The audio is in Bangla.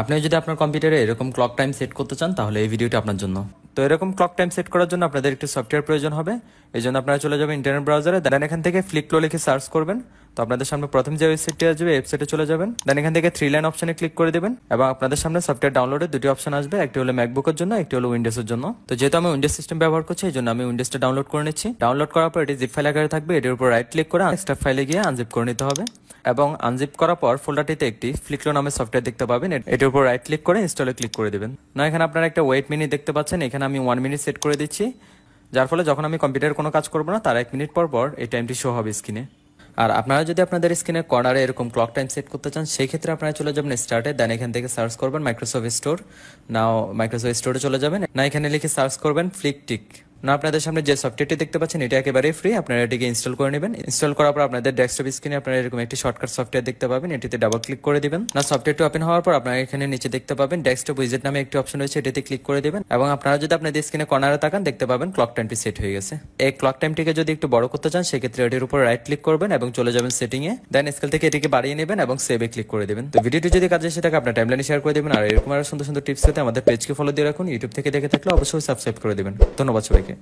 আপনি যদি আপনার কম্পিউটারে এরকম ক্লক টাইম সেট করতে চান তাহলে এই ভিডিওটি আপনার জন্য। তো এরকম ক্লক টাইম সেট করার জন্য আপনাদের একটি সফটওয়্যার প্রয়োজন হবে। এই জন্য আপনারা চলে যাবেন ইন্টারনেট ব্রাউজারে, দেন এখান থেকে ফ্লিকলো লিখে সার্চ করবেন। তো আপনাদের সামনে প্রথম যে ওয়েবসাইটটি আসবে ওয়েবসাইটে চলে যাবেন, দেন এখান থেকে 3 লাইন অপশনে ক্লিক করে দেবেন এবং আপনাদের সামনে সফটওয়্যার ডাউনলোডের দুটি অপশন আসবে, একটি হলো ম্যাকবুকের জন্য, একটি হলো উইন্ডোজের জন্য। তো যেহেতু আমি উইন্ডোজ সিস্টেম ব্যবহার করছি এই জন্য আমি উইন্ডোজটা ডাউনলোড করে নিচ্ছি। ডাউনলোড করার পর এটি জিপ ফাইল আকারে থাকবে, এটির উপর রাইট ক্লিক করে এক্সট্রা ফাইলে গিয়ে আনজিপ করে নিতে হবে এবং আনজিপ করার পর ফোল্ডারটিতে একটি ফ্লিকলো নামের সফটওয়্যার দেখতে পাবেন, এটির উপর রাইট ক্লিক করে ইনস্টলে ক্লিক করে দেবেন। না এখানে আপনারা একটা ওয়েট মিনিট দেখতে পাচ্ছেন, এখানে আমি 1 মিনিট সেট করে দিচ্ছি, যার ফলে যখন আমি কম্পিউটারে কোনো কাজ করবো না তার 1 মিনিট পর পর এই টাইমটি শো হবে স্ক্রিনে। আর আপনারা যদি আপনাদের স্ক্রিনের কর্নারে এরকম ক্লক টাইম সেট করতে চান সেই ক্ষেত্রে আপনারা চলে যাবেন স্টার্টে, দেন এখান থেকে সার্চ করবেন মাইক্রোসফট স্টোর। নাও মাইক্রোসফট স্টোরে চলে যাবেন, না এখানে লিখে সার্চ করবেন ফ্লিকটিক। না আপনাদের সামনে যে সফটওয়্যারটি দেখতে পাচ্ছেন এটা একেবারে ফ্রি, আপনারা এটিকে ইনস্টল করে নেবেন। ইনস্টল করার পর আপনাদের ডেস্কটপ স্ক্রিনে আপনারা এরকম একটি শর্টকাট সফটওয়্যার দেখতে পাবেন, এটিতে ডাবল ক্লিক করে দিবেন। না সফটওয়্যারটি ওপেন হওয়ার পর আপনারা এখানে নিচে দেখতে পাবেন ডেস্কটপ উইজেট নামে একটি অপশন রয়েছে, এটিতে ক্লিক করে দিবেন এবং আপনারা যদি আপনাদের স্ক্রিনে কর্নারে তাকান দেখতে পাবেন ক্লক টাইমটি সেট হয়ে গেছে। এই ক্লক টাইমটিকে যদি একটু বড় করতে চান সেক্ষেত্রে এটির উপর রাইট ক্লিক করবেন এবং চলে যাবেন সেটিং এ, দেন স্কেল থেকে এটিকে বাড়িয়ে নেবেন এবং সেভে ক্লিক করে দিবেন। তো ভিডিওটি যদি কাজে এসে থাকে আপনার টাইমলাইনে শেয়ার করে দিবেন, আর এরকম আরো সুন্দর সুন্দর টিপস পেতে আমাদের পেজকে ফলো দিয়ে রাখুন। ইউটিউব থেকে দেখে থাকলে অবশ্যই সাবস্ক্রাইব করে দিবেন। ধন্যবাদ সবাইকে।